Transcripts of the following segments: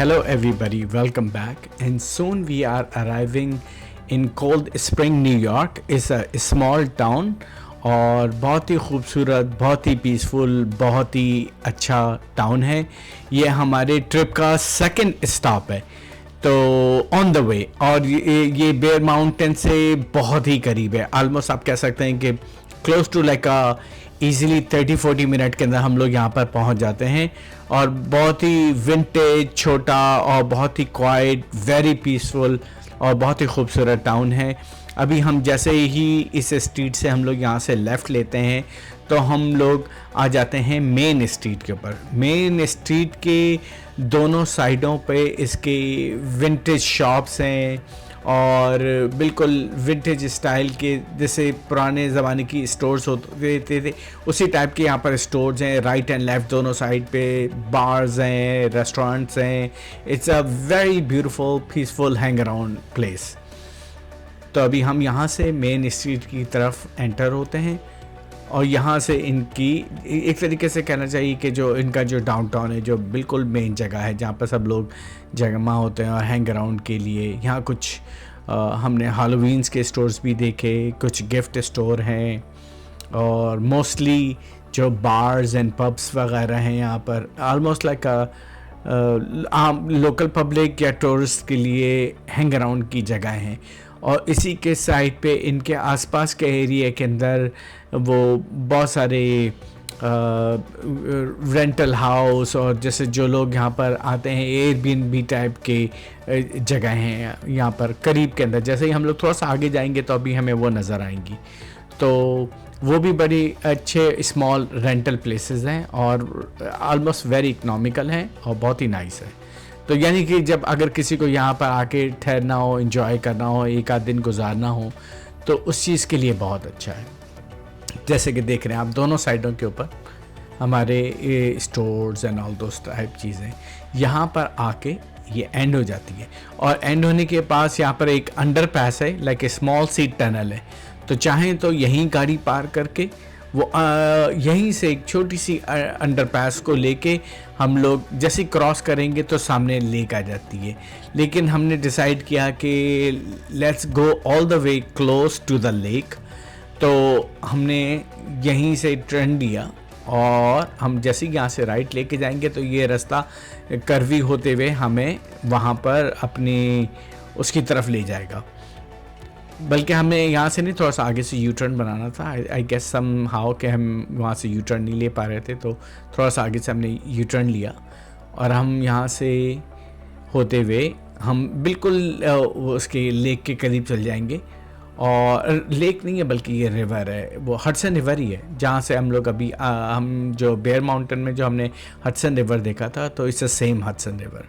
Hello, everybody, welcome back. And soon we are arriving in Cold Spring, New York. It's a small town और बहुत ही खूबसूरत, बहुत ही peaceful, बहुत ही अच्छा town है. ये हमारे ट्रिप का सेकंड स्टॉप है. तो ऑन द वे, और ये बेयर माउंटेन से बहुत ही करीब है. ऑलमोस्ट आप कह सकते हैं कि close to like easily 30-40 minute के अंदर हम लोग यहाँ पर पहुँच जाते हैं. और बहुत ही विंटेज, छोटा और बहुत ही क्वाइट, वेरी पीसफुल और बहुत ही खूबसूरत टाउन है. अभी हम जैसे ही इस स्ट्रीट से हम लोग यहाँ से लेफ़्ट लेते हैं तो हम लोग आ जाते हैं मेन स्ट्रीट के ऊपर. मेन स्ट्रीट के दोनों साइडों पे इसके विंटेज शॉप्स हैं और बिल्कुल विंटेज स्टाइल के, जैसे पुराने ज़माने की स्टोर्स होते थे उसी टाइप के यहाँ पर स्टोर्स हैं. राइट एंड लेफ़्ट दोनों साइड पे बार्स हैं, रेस्टोरेंट्स हैं. It's a very beautiful peaceful hang around place. तो अभी हम यहाँ से मेन स्ट्रीट की तरफ एंटर होते हैं और यहाँ से इनकी एक तरीके से कहना चाहिए कि जो इनका जो डाउनटाउन है, जो बिल्कुल मेन जगह है जहाँ पर सब लोग जमा होते हैं और हैंग अराउंड के लिए. यहाँ कुछ हमने हैलोवीन्स के स्टोर्स भी देखे, कुछ गिफ्ट स्टोर हैं और मोस्टली जो बार्स एंड पब्स वगैरह हैं यहाँ पर. ऑलमोस्ट लाइक आम लोकल पब्लिक या टूरिस्ट के लिए हैंग अराउंड की जगह हैं. और इसी के साइड पे इनके आसपास के एरिया के अंदर वो बहुत सारे रेंटल हाउस और जैसे जो लोग यहाँ पर आते हैं एयरबीएनबी टाइप के जगह हैं यहाँ पर करीब के अंदर. जैसे ही हम लोग थोड़ा सा आगे जाएंगे तो अभी हमें वो नज़र आएंगी. तो वो भी बड़ी अच्छे स्मॉल रेंटल प्लेसेस हैं और ऑलमोस्ट वेरी इकनॉमिकल हैं और बहुत ही नाइस है. तो यानी कि जब अगर किसी को यहाँ पर आके ठहरना हो, एंजॉय करना हो, एक आध दिन गुजारना हो तो उस चीज़ के लिए बहुत अच्छा है. जैसे कि देख रहे हैं आप दोनों साइडों के ऊपर हमारे स्टोर्स एंड ऑल दोस्त टाइप चीज़ें. यहाँ पर आके ये एंड हो जाती है और एंड होने के पास यहाँ पर एक अंडरपास है, like a small sea tunnel है. तो चाहें तो यहीं गाड़ी पार करके वो यहीं से एक छोटी सी अंडरपास को लेके हम लोग जैसे क्रॉस करेंगे तो सामने लेक आ जाती है. लेकिन हमने डिसाइड किया कि let's go all the way close to the lake. तो हमने यहीं से टर्न लिया और हम जैसे यहाँ से राइट लेके जाएंगे तो ये रास्ता कर्वी होते हुए हमें वहाँ पर अपनी उसकी तरफ ले जाएगा. बल्कि हमें यहाँ से नहीं, थोड़ा सा आगे से यू टर्न बनाना था. आई गेस सम हाउ कि हम वहाँ से यू टर्न नहीं ले पा रहे थे, तो थोड़ा सा आगे से हमने यू टर्न लिया और हम यहाँ से होते हुए हम बिल्कुल उसके लेक के करीब चल जाएंगे. और लेक नहीं है बल्कि ये रिवर है, वो हडसन रिवर ही है जहाँ से हम लोग अभी हम जो बेयर माउंटेन में जो हमने हडसन रिवर देखा था तो it's the same Hudson river.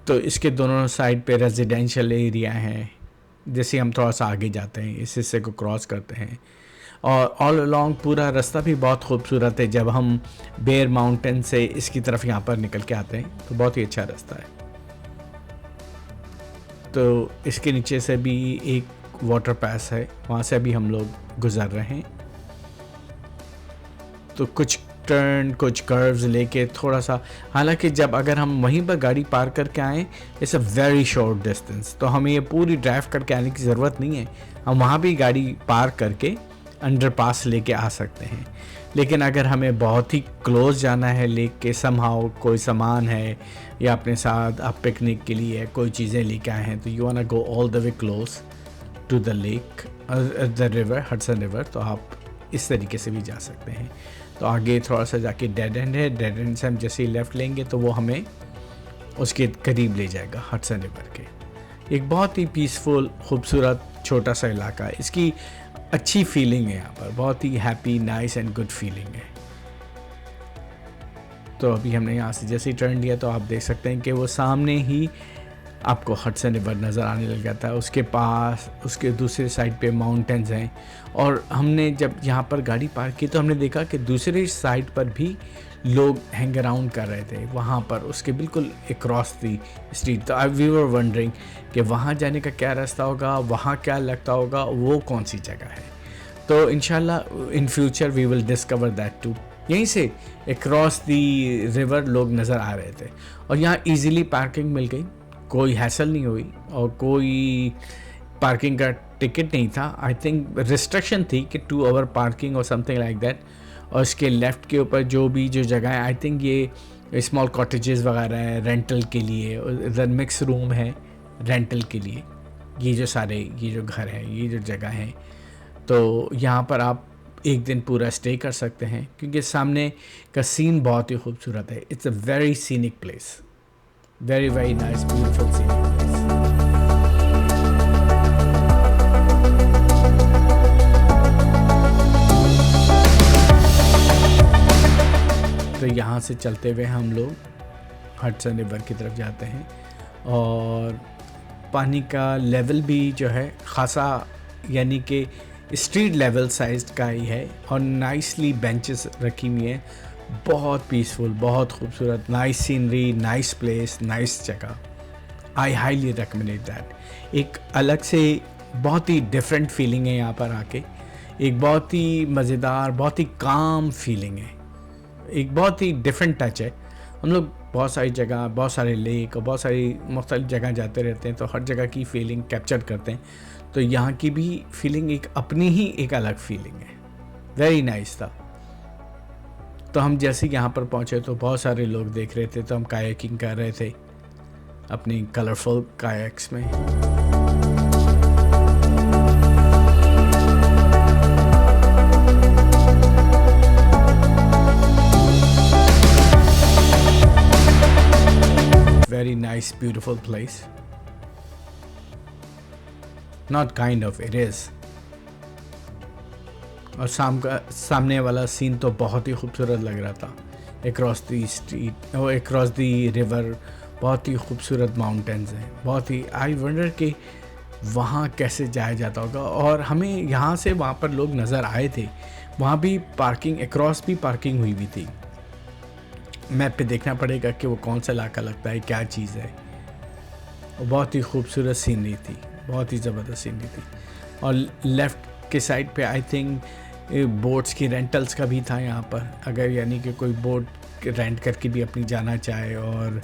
तो इसके दोनों साइड पे रेजिडेंशियल एरिया हैं. जैसे हम थोड़ा सा आगे जाते हैं इस हिस्से को क्रॉस करते हैं और ऑल अलोंग पूरा रास्ता भी बहुत खूबसूरत है. जब हम बेयर माउंटेन से इसकी तरफ यहाँ पर निकल के आते हैं तो बहुत ही अच्छा रास्ता है. तो इसके नीचे से भी एक वाटर पास है, वहाँ से अभी हम लोग गुजर रहे हैं. तो कुछ टर्न, कुछ कर्व्स लेके थोड़ा सा, हालांकि जब अगर हम वहीं पर गाड़ी पार करके आएँ it's a very short distance, तो हमें ये पूरी ड्राइव करके आने की ज़रूरत नहीं है. हम वहाँ भी गाड़ी पार करके अंडरपास लेके आ सकते हैं. लेकिन अगर हमें बहुत ही क्लोज जाना है लेक के, समहाउ कोई सामान है या अपने साथ आप पिकनिक के लिए कोई चीज़ें लेके आए हैं, तो you want go all the way close to the lake, the river, Hudson river, तो आप इस तरीके से भी जा सकते हैं. तो आगे थोड़ा सा जाके डेड एंड है, डेड एंड से हम जैसे ही लेफ़्ट लेंगे तो वो हमें उसके करीब ले जाएगा हडसन रिवर के. एक बहुत ही पीसफुल खूबसूरत छोटा सा इलाका है. इसकी अच्छी फीलिंग है यहाँ पर, बहुत ही happy, nice and good feeling है. तो अभी हमने यहाँ से जैसे ही टर्न लिया तो आप देख सकते हैं कि वो सामने ही आपको हडसन रिवर नज़र आने लग जाता है. उसके पास उसके दूसरे साइड पे माउंटेन्स हैं. और हमने जब यहाँ पर गाड़ी पार्क की तो हमने देखा कि दूसरी साइड पर भी लोग हैंग अराउंड कर रहे थे वहाँ पर, उसके बिल्कुल अक्रॉस थी स्ट्रीट. तो वी वर वंडरिंग कि वहाँ जाने का क्या रास्ता होगा, वहाँ क्या लगता होगा, वो कौन सी जगह है. तो इंशाल्लाह in future we will discover that too. यहीं से अक्रॉस दी रिवर लोग नज़र आ रहे थे और यहाँ इजीली पार्किंग मिल गई, कोई हैसल नहीं हुई और कोई पार्किंग का टिकट नहीं था। आई थिंक रिस्ट्रिक्शन थी कि 2 आवर पार्किंग और समथिंग लाइक दैट। और इसके लेफ़्ट के ऊपर जो जगह है, आई थिंक ये स्मॉल कॉटेजेस वगैरह है रेंटल के लिए, इधर मिक्स रूम है रेंटल के लिए। ये जो घर है, ये जो जगह है, तो यहाँ पर आप एक दिन पूरा स्टे कर सकते हैं क्योंकि सामने का सीन बहुत ही खूबसूरत है। It's a very scenic place, very very nice beautiful scenic place. तो यहाँ से चलते हुए हम लोग हडसन रिवर की तरफ जाते हैं और पानी का लेवल भी जो है खासा, यानी कि स्ट्रीट लेवल साइज का ही है और नाइसली बेंचेस रखी हुई हैं। बहुत पीसफुल, बहुत खूबसूरत, nice scenery, nice place, nice जगह। I highly recommend that. एक अलग से बहुत ही डिफरेंट फीलिंग है यहाँ पर आके, एक बहुत ही मज़ेदार, बहुत ही काम फीलिंग है, एक बहुत ही डिफरेंट टच है। हम लोग बहुत सारी जगह, बहुत सारे लेक और बहुत सारी मुख्तलिफ जगह जाते रहते हैं तो हर जगह की फीलिंग कैप्चर करते हैं। तो यहाँ की भी फीलिंग एक अपनी ही एक अलग फीलिंग है, वेरी नाइस था। तो हम जैसे यहाँ पर पहुँचे तो बहुत सारे लोग देख रहे थे, तो हम कायाकिंग कर रहे थे अपनी कलरफुल कायक्स में। Very nice, beautiful place. Not kind of, it is. और सामने वाला सीन तो बहुत ही खूबसूरत लग रहा था। Across the street और across the river बहुत ही खूबसूरत माउंटेन्स हैं, बहुत ही। आई वंडर कि वहाँ कैसे जाया जाता होगा। और हमें यहाँ से वहाँ पर लोग नज़र आए थे, वहाँ भी पार्किंग, across भी पार्किंग हुई थी। मैप पे देखना पड़ेगा कि वो कौन सा इलाका लगता है, क्या चीज़ है। और बहुत ही खूबसूरत सीनरी थी, बहुत ही ज़बरदस्त सीनरी थी। और लेफ़्ट के साइड पे आई थिंक बोट्स की रेंटल्स का भी था यहाँ पर, अगर यानी कि कोई बोट रेंट करके भी अपनी जाना चाहे। और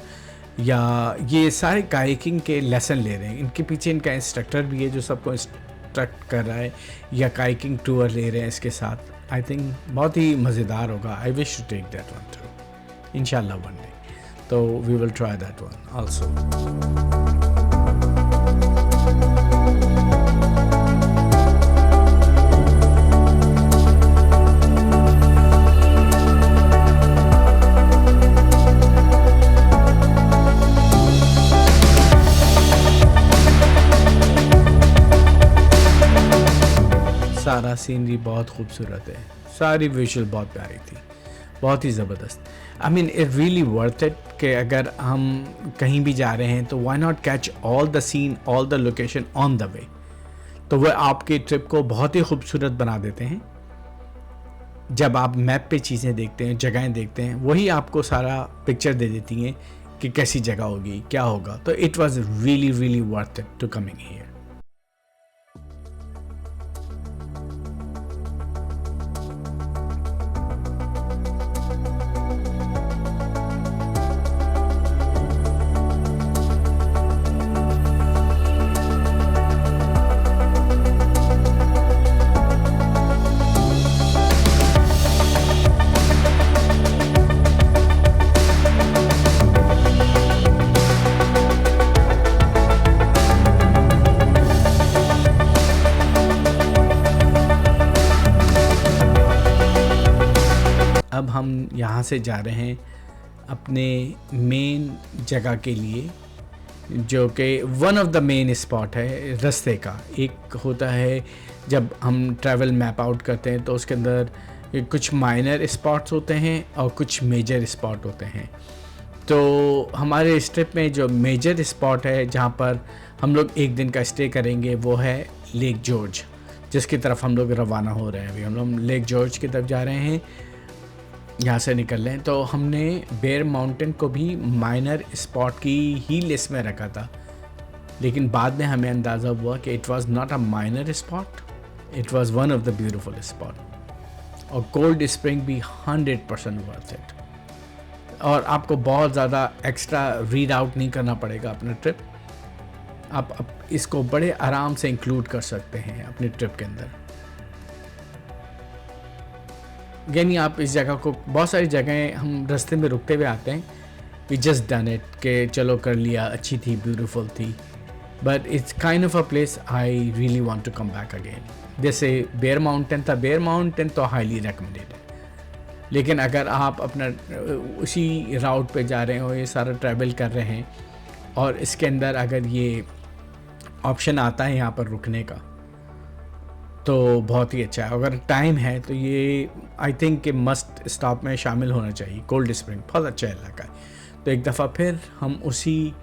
या ये सारे कायाकिंग के लेसन ले रहे हैं, इनके पीछे इनका इंस्ट्रक्टर भी है जो सबको इंस्ट्रक्ट कर रहा है, या कायाकिंग टूर ले रहे हैं इसके साथ। आई थिंक बहुत ही मज़ेदार होगा। I wish to take that one too, inshallah one day. So we will try that one also. सारा सीनरी बहुत खूबसूरत है, सारी विजुअल बहुत प्यारी थी, बहुत ही ज़बरदस्त। I mean it really worth it कि अगर हम कहीं भी जा रहे हैं तो why not catch all the scene, all the location on the way. तो वह आपके ट्रिप को बहुत ही खूबसूरत बना देते हैं। जब आप मैप पे चीज़ें देखते हैं, जगहें देखते हैं, वही आपको सारा पिक्चर दे देती हैं कि कैसी जगह होगी, क्या होगा। तो it was really really worth it to coming here. अब हम यहाँ से जा रहे हैं अपने मेन जगह के लिए, जो कि one of the main spot है रास्ते का। एक होता है जब हम ट्रैवल मैप आउट करते हैं तो उसके अंदर कुछ माइनर स्पॉट्स होते हैं और कुछ मेजर स्पॉट होते हैं। तो हमारे इस ट्रिप में जो मेजर स्पॉट है जहाँ पर हम लोग एक दिन का स्टे करेंगे वो है लेक जॉर्ज, जिसकी तरफ हम लोग रवाना हो रहे हैं। अभी हम लोग लेक जॉर्ज की तरफ जा रहे हैं, यहाँ से निकल रहे हैं। तो हमने बेयर माउंटेन को भी माइनर स्पॉट की ही लिस्ट में रखा था, लेकिन बाद में हमें अंदाज़ा हुआ कि it was not a minor spot, it was one of the beautiful spot. और कोल्ड स्प्रिंग भी 100% वर्थ इट। और आपको बहुत ज़्यादा एक्स्ट्रा रीड आउट नहीं करना पड़ेगा अपना ट्रिप। आप इसको बड़े आराम से इंक्लूड कर सकते हैं अपने ट्रिप के अंदर। यानी आप इस जगह को, बहुत सारी जगहें हम रास्ते में रुकते हुए आते हैं, वी जस्ट डन इट कि चलो कर लिया, अच्छी थी, ब्यूटीफुल थी, but it's kind of a place I really want to come back again. जैसे बेयर माउंटेन था, बेयर माउंटेन तो हाईली रिकमेंडेड है, लेकिन अगर आप अपना उसी राउट पे जा रहे हो, ये सारा ट्रैवल कर रहे हैं और इसके अंदर अगर ये ऑप्शन आता है यहाँ पर रुकने का, तो बहुत ही अच्छा है। अगर टाइम है तो ये आई थिंक कि मस्ट स्टॉप में शामिल होना चाहिए। कोल्ड स्प्रिंग बहुत अच्छा इलाका है। तो एक दफ़ा फिर हम उसी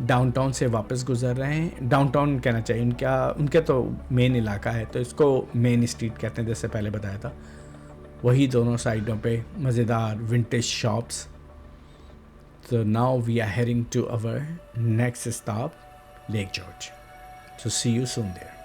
डाउनटाउन से वापस गुजर रहे हैं। डाउनटाउन कहना चाहिए, उनका तो मेन इलाका है, तो इसको मेन स्ट्रीट कहते हैं, जैसे पहले बताया था। वही दोनों साइडों पे मज़ेदार विंटेज शॉप्स। तो now we are heading to our next stop, Lake George. So see you soon there.